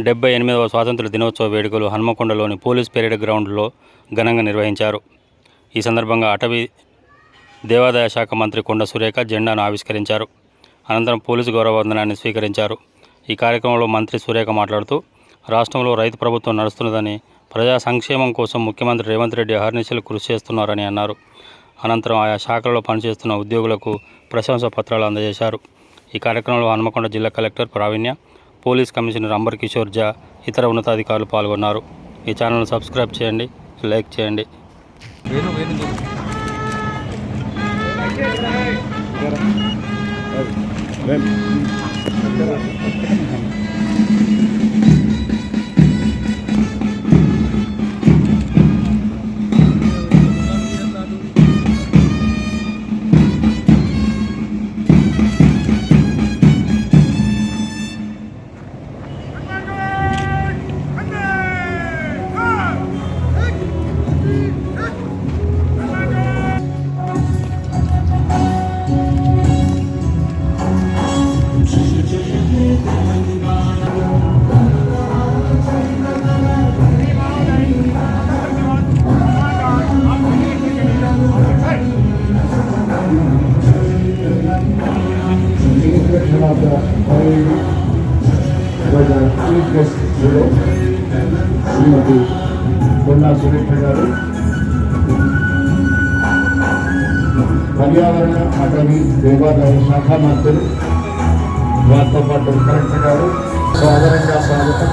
78వ స్వాతంత్ర దినోత్సవ వేడుకలు హన్మకొండలోని పోలీస్ పెరేడ్ గ్రౌండ్లో ఘనంగా నిర్వహించారు. ఈ సందర్భంగా అటవీ దేవాదాయ శాఖ మంత్రి కొండ సురేఖ జెండాను ఆవిష్కరించారు. అనంతరం పోలీసు గౌరవవందనాన్ని స్వీకరించారు. ఈ కార్యక్రమంలో మంత్రి సురేఖ మాట్లాడుతూ రాష్ట్రంలో రైతు ప్రభుత్వం నడుస్తున్నదని, ప్రజా సంక్షేమం కోసం ముఖ్యమంత్రి రేవంత్ రెడ్డి అహర్నిశలు కృషి చేస్తున్నారని అన్నారు. అనంతరం ఆయా శాఖలలో పనిచేస్తున్న ఉద్యోగులకు ప్రశంసా పత్రాలు అందజేశారు. ఈ కార్యక్రమంలో హన్మకొండ జిల్లా collector Praveenya, police commissioner Ambar Kishore Jha, ఇతర ఉన్నతాధికారులు పాల్గొన్నారు. ఈ ఛానల్ను సబ్స్క్రైబ్ చేయండి, లైక్ చేయండి. Of the chief guest today, Srimati Konda Surekha garu, పర్యావరణ అటవీ దేవాదాయ శాఖ మంత్రులు వారితో పాటు కలెక్టర్ గారు సాదరంగా స్వాగతం.